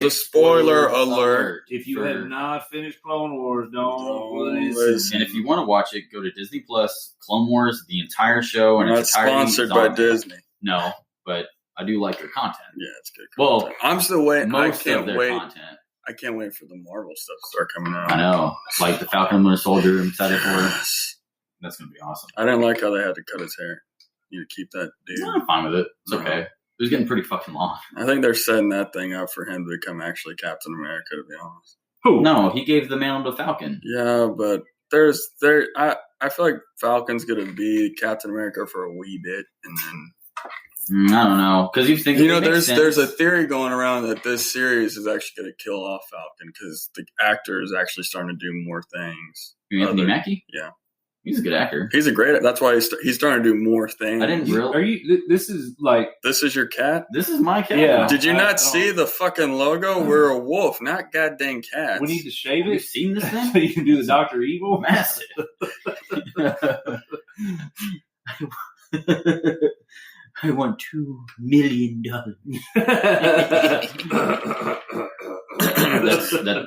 The spoiler alert. If you have not finished Clone Wars, don't listen. And if you want to watch it, go to Disney Plus, Clone Wars, the entire show. And Not sponsored by Disney. No, but I do like their content. Yeah, it's good content. Well, I'm still waiting. Most of their content. I can't wait for the Marvel stuff to start coming out. I know. Like the Falcon and Winter Soldier, I'm excited for it. That's going to be awesome. I didn't like how they had to cut his hair. You keep that dude. No, I'm fine with it. It's okay. It was getting pretty fucking long. I think they're setting that thing up for him to become actually Captain America, to be honest. Who? No, he gave the mantle to Falcon. Yeah, but I feel like Falcon's going to be Captain America for a wee bit, and then... I don't know. Because there's a theory going around that this series is actually going to kill off Falcon because the actor is actually starting to do more things. Anthony Mackie? Yeah. He's a good actor. He's a great. That's why he's starting to do more things. I didn't realize. This is your cat? This is my cat. Yeah. Did you not see the fucking logo? We're a wolf, not goddamn cats. We need to shave it. You've seen this thing? So you can do the Dr. Evil? Massive. I want $2 million.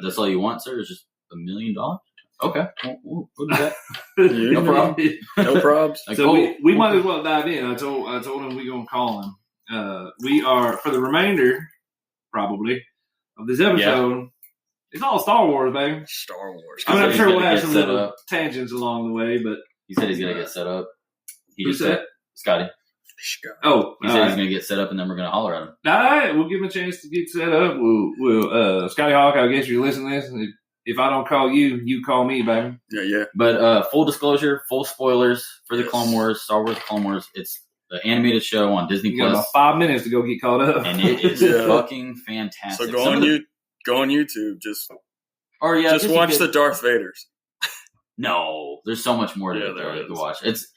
That's all you want, sir? Is just $1 million? Okay, we'll do that. No problem. No probs. So we might as well dive in. I told him we're gonna call him. We are for the remainder, probably, of this episode. Yeah. It's all Star Wars, baby. Star Wars. I mean, I'm sure we'll have some little tangents along the way, but he said he's gonna get set up. Who said? Scotty. Oh, he said he's gonna get set up, and then we're gonna holler at him. All right, we'll give him a chance to get set up. We'll Scotty Hawk. I guess you're listening to this. If I don't call you, you call me, baby. Yeah. But full disclosure, full spoilers for the Clone Wars, Star Wars Clone Wars. It's the animated show on Disney Plus. You got about 5 minutes to go get caught up, and it is fucking fantastic. So go on YouTube. Just watch the Darth Vaders. No, there's so much more to watch. It's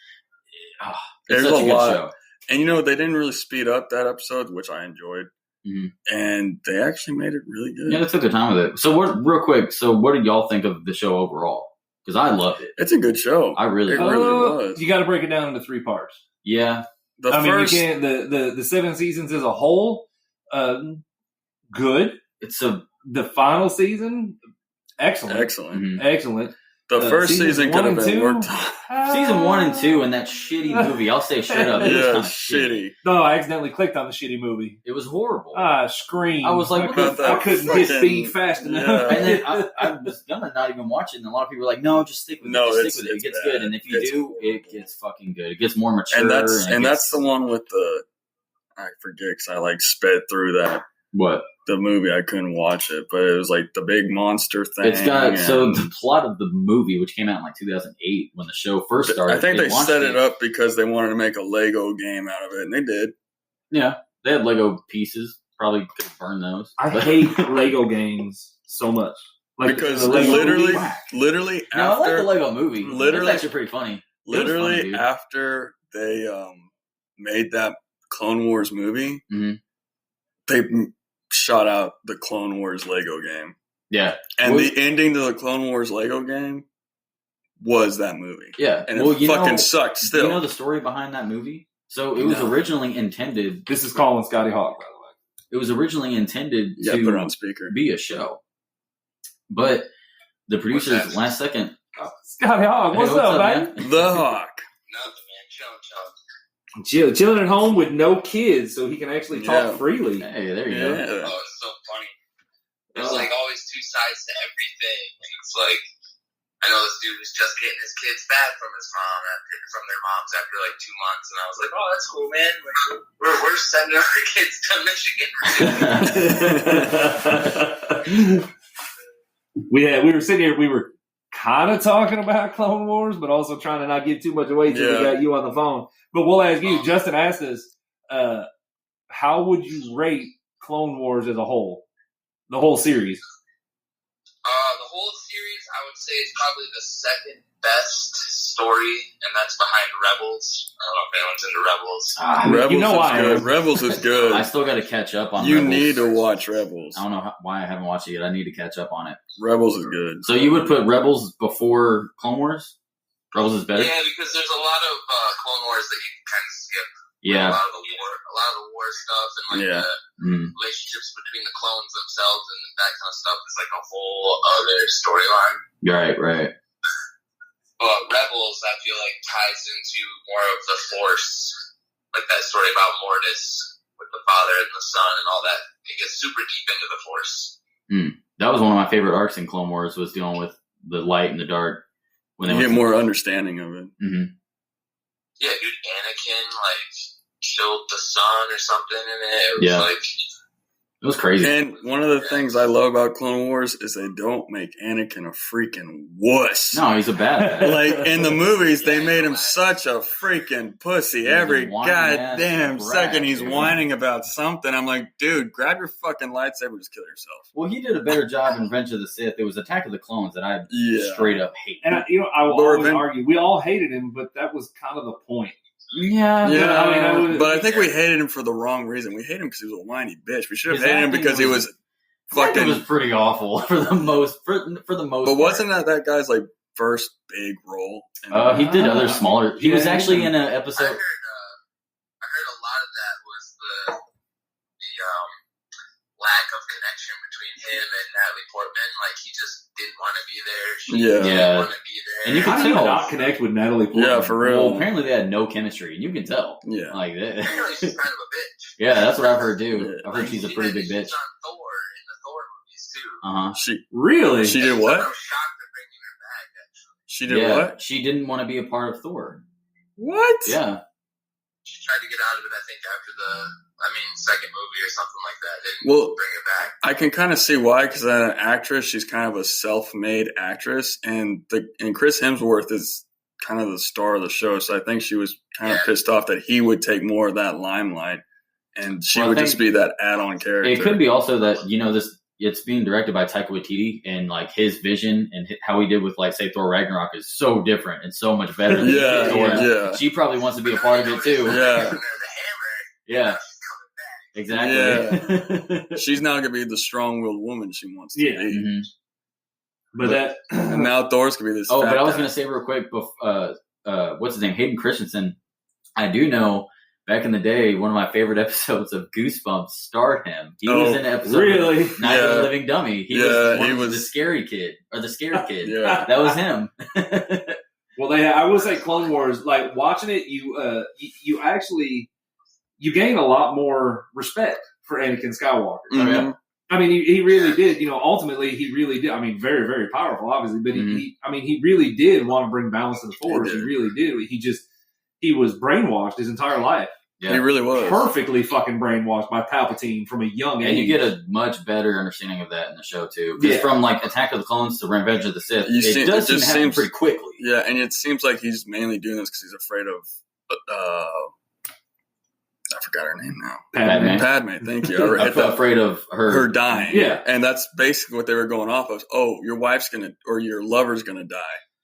there's such a lot. Good show. And they didn't really speed up that episode, which I enjoyed. Mm-hmm. And they actually made it really good. Yeah, they took their time with it. So, real quick, what did y'all think of the show overall? Because I loved it. It's a good show. I really was. You got to break it down into 3 parts. Yeah. You can't. The 7 seasons as a whole, good. The final season, excellent. Mm-hmm. Excellent. The first season could have been worked on. Season 1 and 2 and that shitty movie. I'll say straight up. It was shitty. No, I accidentally clicked on the shitty movie. It was horrible. I screamed. I was like, I couldn't hit speed fast enough. Yeah. And then I was gonna not even watch it, and a lot of people were like, no, just stick with it. Just stick with it. It gets good. And if you do, it gets fucking good. It gets more mature. And that's the one with I forget because I sped through that. What? The movie, I couldn't watch it, but it was like the big monster thing. It's got so the plot of the movie, which came out in 2008 when the show first started. I think they set it up because they wanted to make a Lego game out of it, and they did. Yeah, they had Lego pieces. Probably could have burned those. I hate Lego games so much. Because literally after I like the Lego movie. Literally, it's actually pretty funny. Literally after they made that Clone Wars movie, they shot out the Clone Wars Lego game. Yeah. And the ending to the Clone Wars Lego game was that movie. Yeah. And it fucking sucked still. You know the story behind that movie? So it was originally intended... This is calling Scotty Hawk, by the way. It was originally intended to put it on speaker. Be a show. But the producers, last second... Scotty Hawk, what's up, man? The Hawk. Nothing, man. Chilling. Chilling at home with no kids, so he can actually talk freely. Hey, there you go. Oh, it's so funny. There's always 2 sides to everything, and it's like I know this dude was just getting his kids back from their moms after 2 months, and I was like, oh, that's cool, man. We're sending our kids to Michigan. We were sitting here. We were kind of talking about Clone Wars, but also trying to not give too much away till we got you on the phone. But we'll ask you. Justin asked us, how would you rate Clone Wars as a whole? The whole series? The whole series, I would say, is probably the second best story, and that's behind Rebels. I don't know if anyone's into Rebels. Rebels Rebels is good. I still got to catch up on You Rebels. need to watch Rebels. I don't know why I haven't watched it yet. I need to catch up on it. Rebels is good. So you would put Rebels before Clone Wars? Rebels is better? Yeah, because there's a lot of Clone Wars that you can kind of skip. Yeah. A lot of the war stuff and like the relationships between the clones themselves and that kind of stuff is like a whole other storyline. Right. But Rebels, I feel like, ties into more of the Force, like that story about Mortis with the father and the son and all that. It gets super deep into the Force. That was one of my favorite arcs in Clone Wars, was dealing with the light and the dark. When they get more understanding of it. Mm-hmm. Yeah, dude, Anakin, like, killed the son or something in it. It was like... It was crazy. And one of the things I love about Clone Wars is they don't make Anakin a freaking wuss. No, he's a bad guy. Like, in the movies, they made him such a freaking pussy. Every goddamn second he's whining about something. I'm like, dude, grab your fucking lightsaber and just kill yourself. Well, he did a better job in Revenge of the Sith. It was Attack of the Clones that I straight up hate. And, I will always argue, we all hated him, but that was kind of the point. Yeah. But I think we hated him for the wrong reason. We hated him because he was a whiny bitch. We should have hated him because he was fucking... It was pretty awful for the most But wasn't that guy's, like, first big role? He did other smaller... He was actually in an episode... I heard a lot of that was the lack of connection between him and Natalie Portman. Like, he just didn't want to be there. She didn't want to be there. And you can tell. Not connect with Natalie Portman. Yeah, for real. Well, apparently they had no chemistry, and you can tell. Yeah. Like that. Apparently she's kind of a bitch. Yeah, that's what I've heard, too. Yeah. I've heard she's a pretty big bitch. She's on Thor, in the Thor movies, too. Really? She did what? I was shocked they're bringing her back, actually. She did what? She didn't want to be a part of Thor. What? Yeah. She tried to get out of it, I think, after second movie or something like that. They didn't bring it back. I can kind of see why, because that actress, she's kind of a self-made actress, and Chris Hemsworth is kind of the star of the show, so I think she was kind of pissed off that he would take more of that limelight, and she would just be that add-on character. It could be also that, it's being directed by Taika Waititi, and like his vision and how he did with, like, say, Thor Ragnarok is so different and so much better than Thor. She probably wants to be a part of it too. Yeah. Exactly. Yeah. She's now gonna be the strong-willed woman she wants to be. Mm-hmm. But and now Thor's gonna be this. But I was gonna say real quick, what's his name? Hayden Christensen. I do know. Back in the day, one of my favorite episodes of Goosebumps starred him. He was in an episode of Night of the Living Dummy. He was the scary kid, or the scared kid. That was him. Well, I will say Clone Wars, like, watching it, you actually gain a lot more respect for Anakin Skywalker. Mm-hmm. I mean, he really did. Ultimately, he really did. I mean, very, very powerful, obviously, but he really did want to bring balance to the Force. He really did. He was brainwashed his entire life. Yeah. He really was. Perfectly fucking brainwashed by Palpatine from a young age. And you get a much better understanding of that in the show, too. Because from, like, Attack of the Clones to Revenge of the Sith, it does seem to happen pretty quickly. Yeah, and it seems like he's mainly doing this because he's afraid of... I forgot her name now. Padme, thank you. I'm afraid of her dying. Yeah. And that's basically what they were going off of. Oh, your wife's going to... Or your lover's going to die.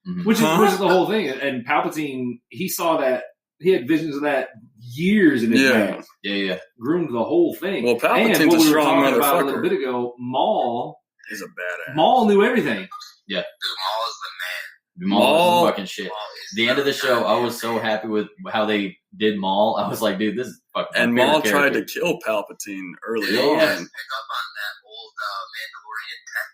Mm-hmm. Which is the whole thing. And Palpatine, he saw that. He had visions of that years in advance. Yeah. Groomed the whole thing. Well, Palpatine's a strong motherfucker. About a little bit ago, Maul is a badass. Maul knew everything. Yeah. Dude, Maul is the man. Maul is the fucking shit. The end of the show, I was so happy with how they did Maul. I was like, dude, this is fucking. And Maul tried to kill Palpatine early on. Pick up on that old Mandalorian tech.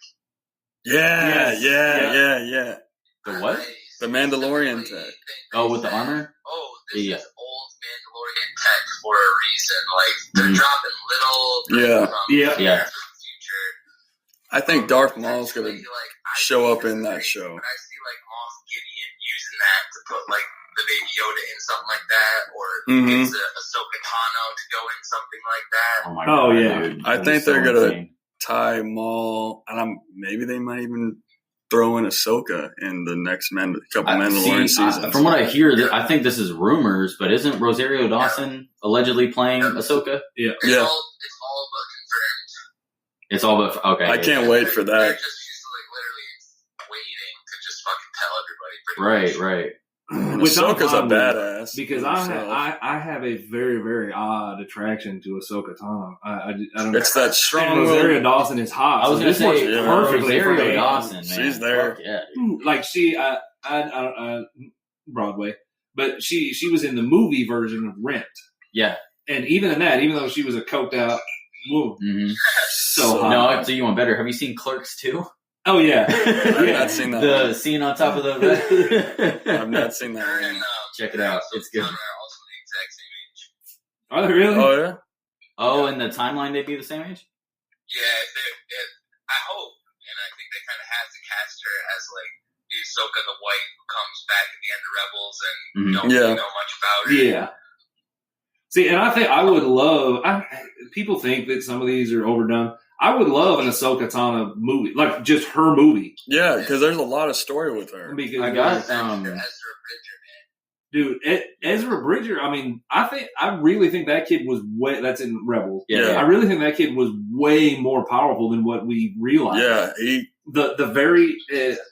Yeah. The what? The Mandalorian tech. Oh, with the armor? Oh, this is old Mandalorian tech for a reason. Like, they're dropping little from the future. I think Darth Maul's going to show up in that show. But I see, like, Moff Gideon using that to put, like, the Baby Yoda in something like that, or it's Ahsoka Tano to go in something like that. Oh, my God. Dude. I think they're going to tie Maul, and maybe they might even throw in Ahsoka in the next couple Mandalorian seasons. From what I hear, I think this is rumors, but isn't Rosario Dawson allegedly playing Ahsoka? Yeah. It's all but confirmed. It's all but okay. I can't wait for that. She's like literally waiting to just fucking tell everybody. Right. Which Ahsoka's a badass. Because I have a very, very odd attraction to Ahsoka Tano. I don't know. It's that strong. Rosario Dawson is hot. I was going to say perfectly for Rosario Dawson, man. She's there. Yeah. Like Broadway, but she was in the movie version of Rent. Yeah. And even in that, even though she was a coked out, woo, so hot. No, I'll tell you one better. Have you seen Clerks 2? Oh, yeah. I've not seen that. The scene on top of the... I've not seen that one. Check it out. It's good. Also the exact same age. Are they really? Oh, yeah? Oh, in the timeline, they'd be the same age? Yeah, I hope. And I think they kind of have to cast her as, like, the Ahsoka the White who comes back at the end of Rebels and don't really know much about her. Yeah. See, and I think I would love... people think that some of these are overdone. I would love an Ahsoka Tano movie. Like, just her movie. Yeah, because there's a lot of story with her. Because I got... Ezra Bridger, man. Dude, Ezra Bridger, I mean, I really think that kid was way... That's in Rebels. Yeah. I really think that kid was way more powerful than what we realized. Yeah, The very...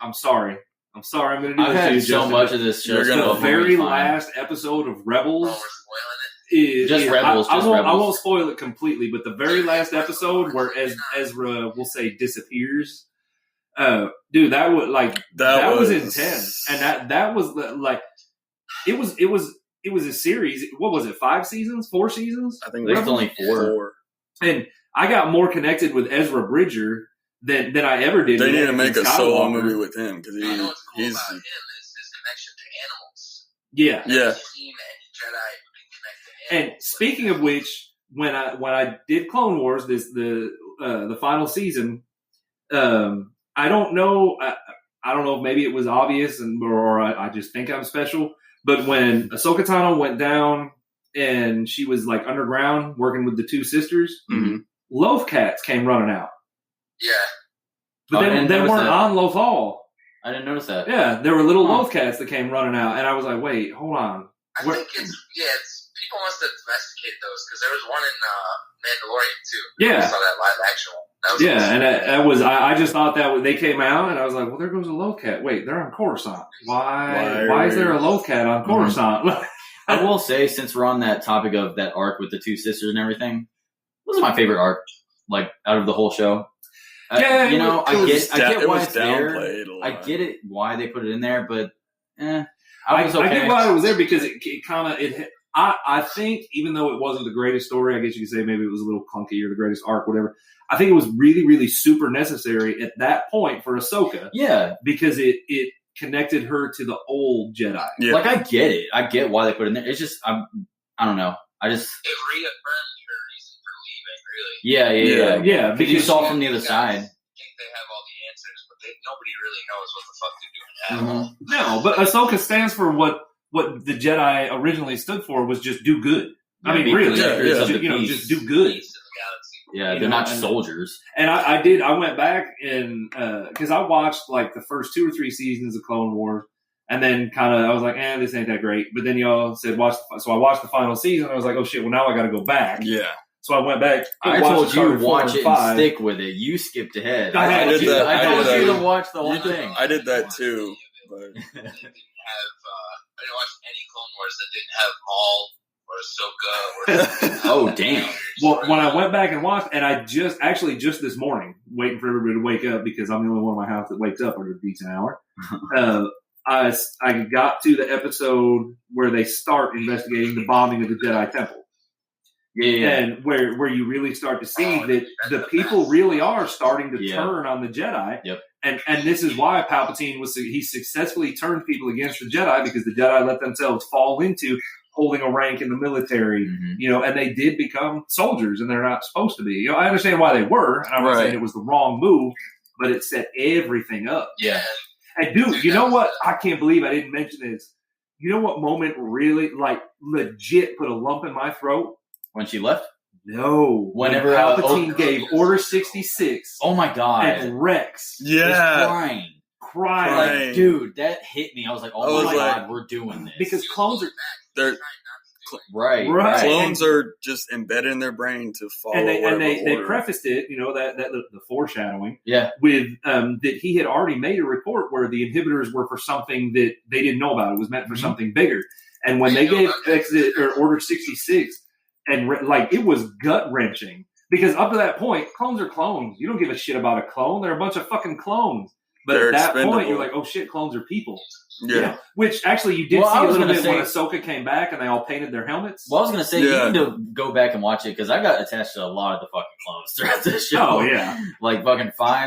I'm sorry. I'm going to do I've this to had you, so Justin. much of this show. The very last episode of Rebels... Oh, we're spoiling it? Rebels. I Rebels. won't spoil it completely, but the very last episode where Ezra, we'll say, disappears, dude, that was intense, and that was like it was a series. What was it? 5 seasons? 4 seasons? I think there's only 4. And I got more connected with Ezra Bridger than I ever did. They need to make a solo movie Skywalker. with him because I know what's cool about him is his connection to animals. Yeah. Seen any Jedi who can connect to animals. And speaking of which, when I did Clone Wars, the final season, I don't know. I don't know if maybe it was obvious or I just think I'm special. But when Ahsoka Tano went down and she was like underground working with the 2 sisters, Loaf Cats came running out. Yeah. But they weren't on Lothal. I didn't notice that. Yeah, there were little Loaf Cats that came running out, and I was like, "Wait, hold on." I think it's people must have domesticated those because there was one in Mandalorian too. Yeah, I saw that live action one. That was awesome. and that was I just thought that they came out, and I was like, "Well, there goes a Loaf Cat." Wait, they're on Coruscant. Why is there a Loaf Cat on Coruscant? I will say, since we're on that topic of that arc with the 2 sisters and everything, this is my favorite arc, like out of the whole show. I get why it's there. I get it why they put it in there, but I get why it was there because it kind of I think even though it wasn't the greatest story, I guess you could say maybe it was a little clunky or the greatest arc, whatever. I think it was really, really super necessary at that point for Ahsoka. Yeah, because it connected her to the old Jedi. Yeah. Like I get it. I get why they put it in there. It's just I don't know. It reaffirmed her reason for leaving, really. Yeah. Because you saw from the other side. I think they have all the answers, but nobody really knows what the fuck they're doing. No, but Ahsoka stands for what the Jedi originally stood for was just do good. Yeah, I mean, really, just do good. Yeah, they're not soldiers. And I went back and because I watched like the first 2 or 3 seasons of Clone Wars, and then kind of I was like, this ain't that great. But then y'all said so I watched the final season. I was like, oh shit, well now I got to go back. Yeah. So I went back. I told you to watch it and stick with it. You skipped ahead. I told you to watch the whole thing. I did that too. But I didn't watch any Clone Wars that didn't have Maul or Ahsoka. Oh damn! Well, when I went back and watched, and I just this morning, waiting for everybody to wake up because I'm the only one in my house that wakes up every decent hour. I got to the episode where they start investigating the bombing of the Jedi Temple. Yeah. And where you really start to see that the people really are starting to turn on the Jedi. Yep. And this is why Palpatine he successfully turned people against the Jedi because the Jedi let themselves fall into holding a rank in the military, and they did become soldiers and they're not supposed to be. I understand why they were, and I'm not saying it was the wrong move, but it set everything up. Yeah. And dude, you know what? I can't believe I didn't mention this. You know what moment really, like, legit put a lump in my throat? When she left? No. Whenever Palpatine gave Order 66. Oh my god. And Rex. Was crying. Like, dude, that hit me. I was like, oh my god, we're doing this. Because clones are... Right. Clones are just embedded in their brain to follow. And they prefaced it, that the foreshadowing, with that he had already made a report where the inhibitors were for something that they didn't know about. It was meant for something bigger. And when they gave Order 66, and it was gut wrenching because up to that point, clones are clones. You don't give a shit about a clone; they're a bunch of fucking clones. But at that point, you're like, oh shit, clones are people. Yeah. Which actually you did see a little bit when Ahsoka came back and they all painted their helmets. Well, I was going to say, you need to go back and watch it because I got attached to a lot of the fucking clones throughout this show. Oh, yeah. Like fucking 5.